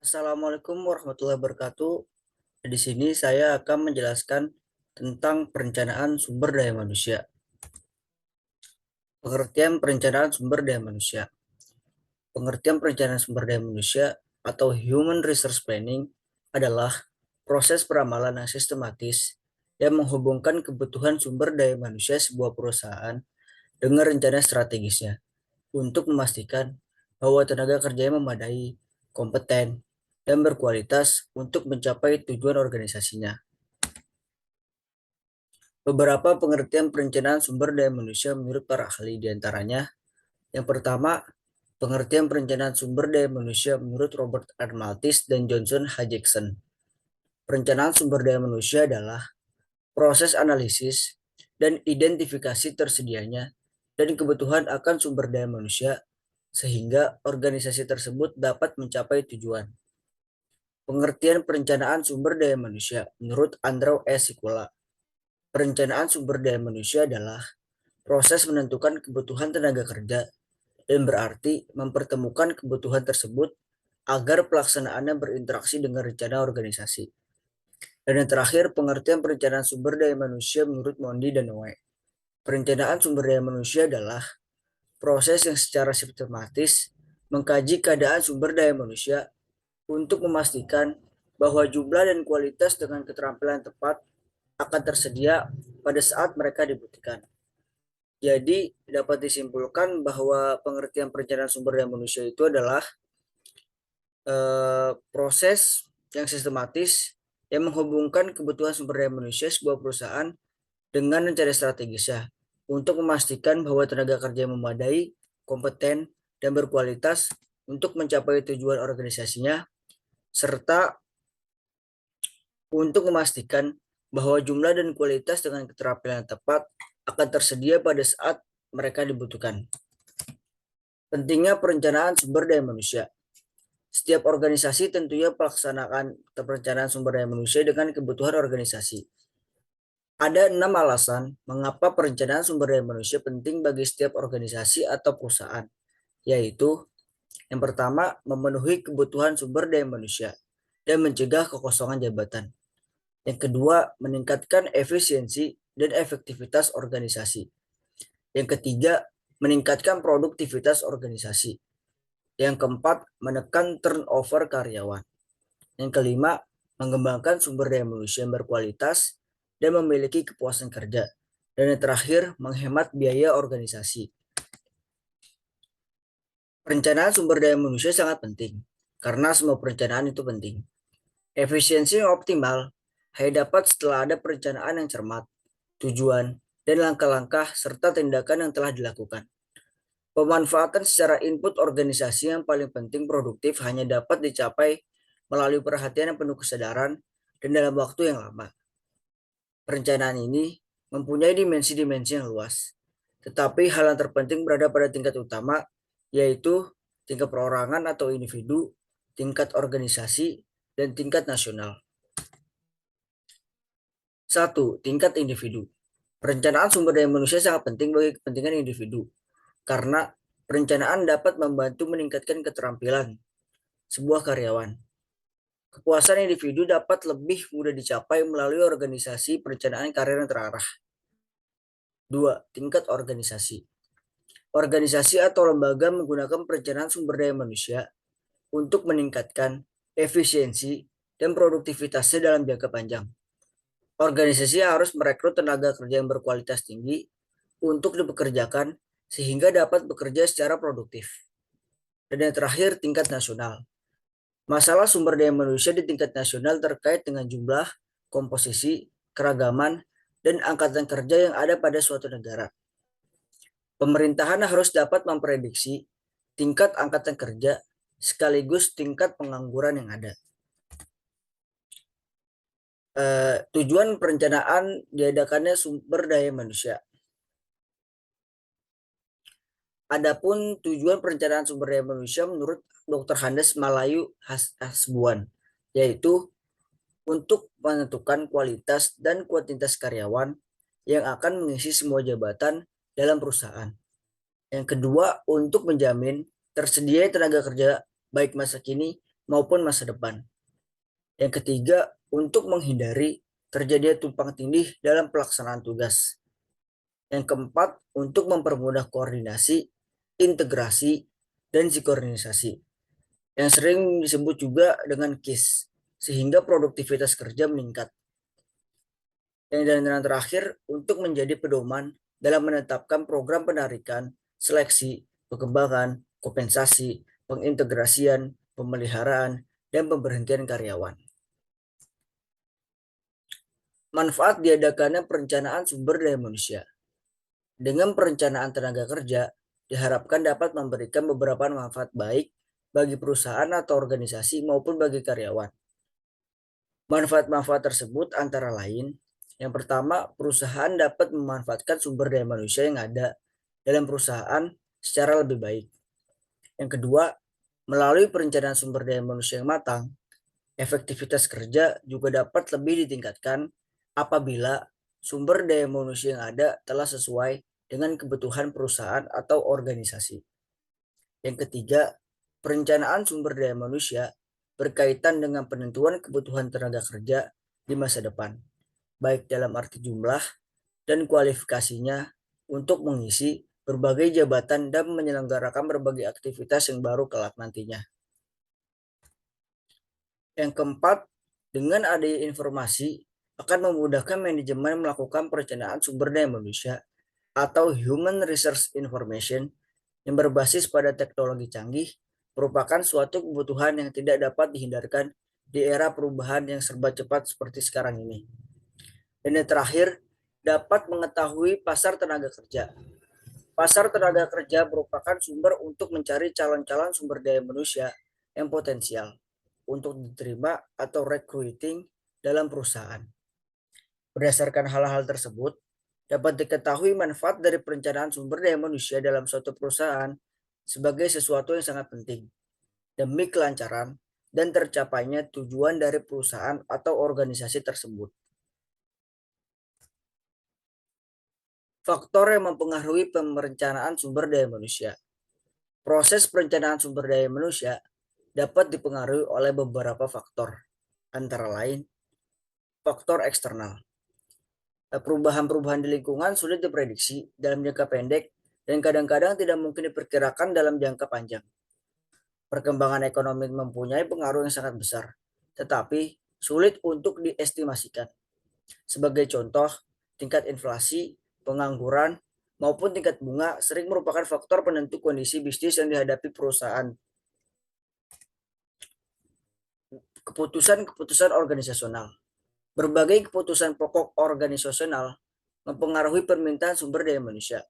Assalamualaikum warahmatullahi wabarakatuh. Di sini saya akan menjelaskan tentang perencanaan sumber daya manusia. Pengertian perencanaan sumber daya manusia. Pengertian perencanaan sumber daya manusia atau Human Resource Planning adalah proses peramalan yang sistematis yang menghubungkan kebutuhan sumber daya manusia sebuah perusahaan dengan rencana strategisnya untuk memastikan bahwa tenaga kerjanya memadai, kompeten, dan berkualitas untuk mencapai tujuan organisasinya. Beberapa pengertian perencanaan sumber daya manusia menurut para ahli diantaranya, yang pertama, pengertian perencanaan sumber daya manusia menurut Robert R. Malthus dan Johnson H. Jackson. Perencanaan sumber daya manusia adalah proses analisis dan identifikasi tersedianya dan kebutuhan akan sumber daya manusia sehingga organisasi tersebut dapat mencapai tujuan. Pengertian perencanaan sumber daya manusia menurut Andrew S. Sikula. Perencanaan sumber daya manusia adalah proses menentukan kebutuhan tenaga kerja dan berarti mempertemukan kebutuhan tersebut agar pelaksanaannya berinteraksi dengan rencana organisasi. Dan yang terakhir, pengertian perencanaan sumber daya manusia menurut Mondi dan Noe. Perencanaan sumber daya manusia adalah proses yang secara sistematis mengkaji keadaan sumber daya manusia untuk memastikan bahwa jumlah dan kualitas dengan keterampilan tepat akan tersedia pada saat mereka dibutuhkan. Jadi dapat disimpulkan bahwa pengertian perencanaan sumber daya manusia itu adalah proses yang sistematis yang menghubungkan kebutuhan sumber daya manusia sebuah perusahaan dengan rencana strategisnya untuk memastikan bahwa tenaga kerja yang memadai, kompeten, dan berkualitas untuk mencapai tujuan organisasinya, serta untuk memastikan bahwa jumlah dan kualitas dengan keterampilan yang tepat akan tersedia pada saat mereka dibutuhkan. Pentingnya perencanaan sumber daya manusia. Setiap organisasi tentunya pelaksanaan perencanaan sumber daya manusia dengan kebutuhan organisasi. Ada 6 alasan mengapa perencanaan sumber daya manusia penting bagi setiap organisasi atau perusahaan, yaitu yang pertama, memenuhi kebutuhan sumber daya manusia dan mencegah kekosongan jabatan. Yang kedua, meningkatkan efisiensi dan efektivitas organisasi. Yang ketiga, meningkatkan produktivitas organisasi. Yang keempat, menekan turnover karyawan. Yang kelima, mengembangkan sumber daya manusia yang berkualitas dan memiliki kepuasan kerja. Dan yang terakhir, menghemat biaya organisasi. Perencanaan sumber daya manusia sangat penting, karena semua perencanaan itu penting. Efisiensi yang optimal hanya dapat setelah ada perencanaan yang cermat, tujuan, dan langkah-langkah serta tindakan yang telah dilakukan. Pemanfaatan secara input organisasi yang paling penting produktif hanya dapat dicapai melalui perhatian yang penuh kesadaran dan dalam waktu yang lama. Perencanaan ini mempunyai dimensi-dimensi yang luas, tetapi hal yang terpenting berada pada tingkat utama, yaitu tingkat perorangan atau individu, tingkat organisasi, dan tingkat nasional. 1. Tingkat individu. Perencanaan sumber daya manusia sangat penting bagi kepentingan individu, karena perencanaan dapat membantu meningkatkan keterampilan sebuah karyawan. Kepuasan individu dapat lebih mudah dicapai melalui organisasi perencanaan karir yang terarah. 2. Tingkat organisasi. Organisasi atau lembaga menggunakan perencanaan sumber daya manusia untuk meningkatkan efisiensi dan produktivitasnya dalam jangka panjang. Organisasi harus merekrut tenaga kerja yang berkualitas tinggi untuk dipekerjakan sehingga dapat bekerja secara produktif. Dan yang terakhir, tingkat nasional. Masalah sumber daya manusia di tingkat nasional terkait dengan jumlah, komposisi, keragaman, dan angkatan kerja yang ada pada suatu negara. Pemerintahan harus dapat memprediksi tingkat angkatan kerja sekaligus tingkat pengangguran yang ada. Tujuan perencanaan diadakannya sumber daya manusia. Adapun tujuan perencanaan sumber daya manusia menurut Dr. Handes Malayu Hasbuan, yaitu untuk menentukan kualitas dan kuantitas karyawan yang akan mengisi semua jabatan dalam perusahaan. Yang kedua, untuk menjamin tersedia tenaga kerja baik masa kini maupun masa depan. Yang ketiga, untuk menghindari terjadinya tumpang tindih dalam pelaksanaan tugas. Yang keempat, untuk mempermudah koordinasi, integrasi, dan sinkronisasi, yang sering disebut juga dengan KISS, sehingga produktivitas kerja meningkat. Dan yang terakhir, untuk menjadi pedoman dalam menetapkan program penarikan, seleksi, pengembangan, kompensasi, pengintegrasian, pemeliharaan, dan pemberhentian karyawan. Manfaat diadakannya perencanaan sumber daya manusia. Dengan perencanaan tenaga kerja, diharapkan dapat memberikan beberapa manfaat baik bagi perusahaan atau organisasi maupun bagi karyawan. Manfaat-manfaat tersebut antara lain, yang pertama, perusahaan dapat memanfaatkan sumber daya manusia yang ada dalam perusahaan secara lebih baik. Yang kedua, melalui perencanaan sumber daya manusia yang matang, efektivitas kerja juga dapat lebih ditingkatkan apabila sumber daya manusia yang ada telah sesuai dengan kebutuhan perusahaan atau organisasi. Yang ketiga, perencanaan sumber daya manusia berkaitan dengan penentuan kebutuhan tenaga kerja di masa depan, baik dalam arti jumlah dan kualifikasinya untuk mengisi berbagai jabatan dan menyelenggarakan berbagai aktivitas yang baru kelak nantinya. Yang keempat, dengan adanya informasi akan memudahkan manajemen melakukan perencanaan sumber daya manusia atau Human Resource Information yang berbasis pada teknologi canggih merupakan suatu kebutuhan yang tidak dapat dihindarkan di era perubahan yang serba cepat seperti sekarang ini. Dan yang terakhir, dapat mengetahui pasar tenaga kerja. Pasar tenaga kerja merupakan sumber untuk mencari calon-calon sumber daya manusia yang potensial untuk diterima atau recruiting dalam perusahaan. Berdasarkan hal-hal tersebut, dapat diketahui manfaat dari perencanaan sumber daya manusia dalam suatu perusahaan sebagai sesuatu yang sangat penting demi kelancaran dan tercapainya tujuan dari perusahaan atau organisasi tersebut. Faktor yang mempengaruhi perencanaan sumber daya manusia. Proses perencanaan sumber daya manusia dapat dipengaruhi oleh beberapa faktor, antara lain faktor eksternal. Perubahan-perubahan di lingkungan sulit diprediksi dalam jangka pendek dan kadang-kadang tidak mungkin diperkirakan dalam jangka panjang. Perkembangan ekonomi mempunyai pengaruh yang sangat besar, tetapi sulit untuk diestimasikan. Sebagai contoh, tingkat inflasi, pengangguran, maupun tingkat bunga sering merupakan faktor penentu kondisi bisnis yang dihadapi perusahaan. Keputusan-keputusan organisasional. Berbagai keputusan pokok organisasional mempengaruhi permintaan sumber daya manusia,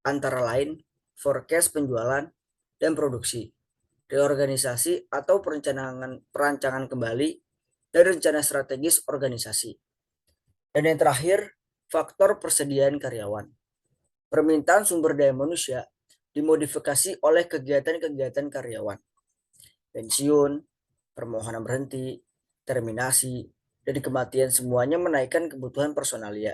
antara lain forecast penjualan dan produksi, reorganisasi atau perancangan kembali, dan rencana strategis organisasi. Dan yang terakhir, faktor persediaan karyawan. Permintaan sumber daya manusia dimodifikasi oleh kegiatan-kegiatan karyawan, pensiun, permohonan berhenti, terminasi, dan kematian semuanya menaikkan kebutuhan personalia.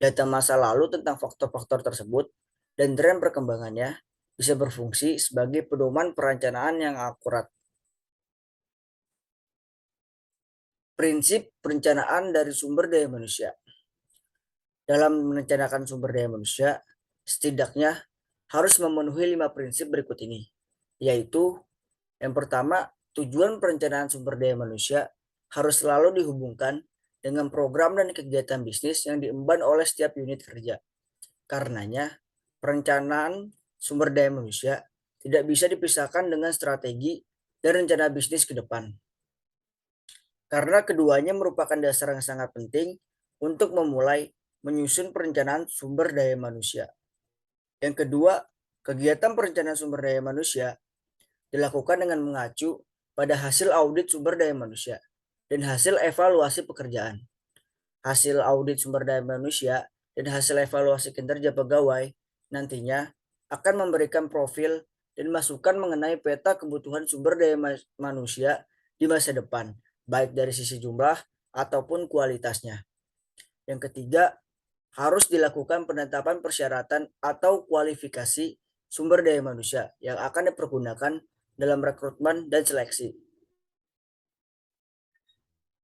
Data masa lalu tentang faktor-faktor tersebut dan tren perkembangannya bisa berfungsi sebagai pedoman perencanaan yang akurat. Prinsip perencanaan dari sumber daya manusia. Dalam merencanakan sumber daya manusia, setidaknya harus memenuhi 5 prinsip berikut ini, yaitu yang pertama, tujuan perencanaan sumber daya manusia harus selalu dihubungkan dengan program dan kegiatan bisnis yang diemban oleh setiap unit kerja. Karenanya, perencanaan sumber daya manusia tidak bisa dipisahkan dengan strategi dan rencana bisnis ke depan. Karena keduanya merupakan dasar yang sangat penting untuk memulai menyusun perencanaan sumber daya manusia. Yang kedua, kegiatan perencanaan sumber daya manusia dilakukan dengan mengacu pada hasil audit sumber daya manusia dan hasil evaluasi pekerjaan. Hasil audit sumber daya manusia dan hasil evaluasi kinerja pegawai nantinya akan memberikan profil dan masukan mengenai peta kebutuhan sumber daya manusia di masa depan, baik dari sisi jumlah ataupun kualitasnya. Yang ketiga, harus dilakukan penetapan persyaratan atau kualifikasi sumber daya manusia yang akan dipergunakan dalam rekrutmen dan seleksi.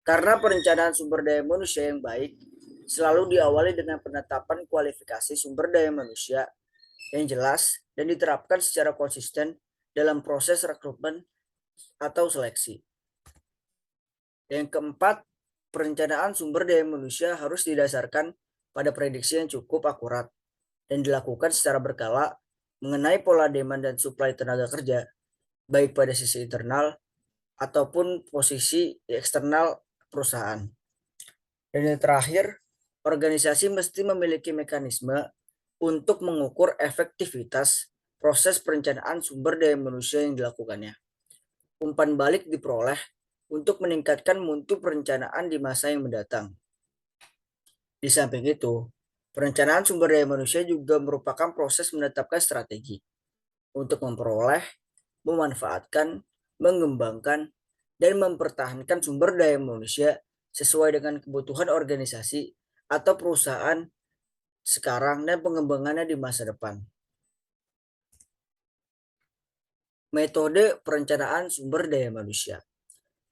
Karena perencanaan sumber daya manusia yang baik selalu diawali dengan penetapan kualifikasi sumber daya manusia yang jelas dan diterapkan secara konsisten dalam proses rekrutmen atau seleksi. Yang keempat, perencanaan sumber daya manusia harus didasarkan pada prediksi yang cukup akurat dan dilakukan secara berkala mengenai pola demand dan suplai tenaga kerja, baik pada sisi internal ataupun posisi eksternal perusahaan. Dan yang terakhir, organisasi mesti memiliki mekanisme untuk mengukur efektivitas proses perencanaan sumber daya manusia yang dilakukannya. Umpan balik diperoleh untuk meningkatkan mutu perencanaan di masa yang mendatang. Di samping itu, perencanaan sumber daya manusia juga merupakan proses menetapkan strategi untuk memperoleh, memanfaatkan, mengembangkan, dan mempertahankan sumber daya manusia sesuai dengan kebutuhan organisasi atau perusahaan sekarang dan pengembangannya di masa depan. Metode perencanaan sumber daya manusia.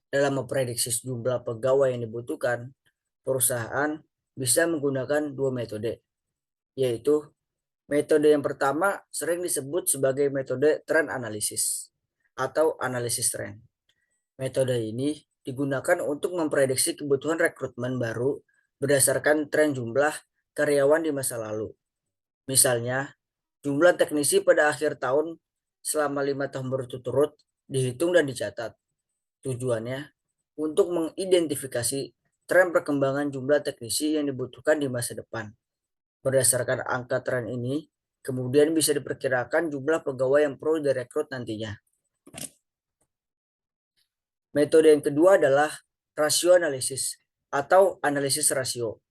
Dalam memprediksi jumlah pegawai yang dibutuhkan, perusahaan bisa menggunakan dua metode, yaitu metode yang pertama sering disebut sebagai metode trend analysis atau analisis tren. Metode ini digunakan untuk memprediksi kebutuhan rekrutmen baru berdasarkan tren jumlah karyawan di masa lalu. Misalnya, jumlah teknisi pada akhir tahun selama 5 tahun berturut-turut dihitung dan dicatat. Tujuannya untuk mengidentifikasi tren perkembangan jumlah teknisi yang dibutuhkan di masa depan. Berdasarkan angka tren ini, kemudian bisa diperkirakan jumlah pegawai yang perlu direkrut nantinya. Metode yang kedua adalah rasio analisis atau analisis rasio.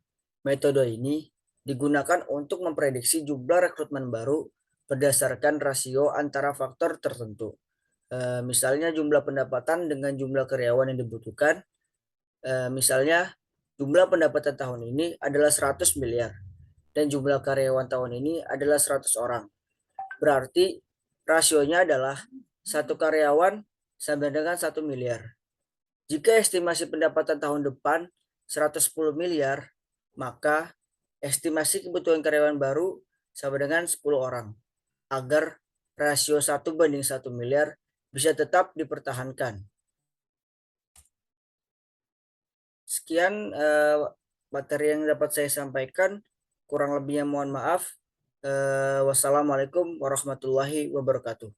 Metode ini digunakan untuk memprediksi jumlah rekrutmen baru berdasarkan rasio antara faktor tertentu. Misalnya jumlah pendapatan dengan jumlah karyawan yang dibutuhkan. Misalnya jumlah pendapatan tahun ini adalah 100 miliar dan jumlah karyawan tahun ini adalah 100 orang. Berarti rasionya adalah satu karyawan sama dengan 1 miliar. Jika estimasi pendapatan tahun depan 110 miliar, maka estimasi kebutuhan karyawan baru sama dengan 10 orang, agar rasio 1:1 miliar bisa tetap dipertahankan. Sekian materi yang dapat saya sampaikan, kurang lebihnya mohon maaf. Wassalamualaikum warahmatullahi wabarakatuh.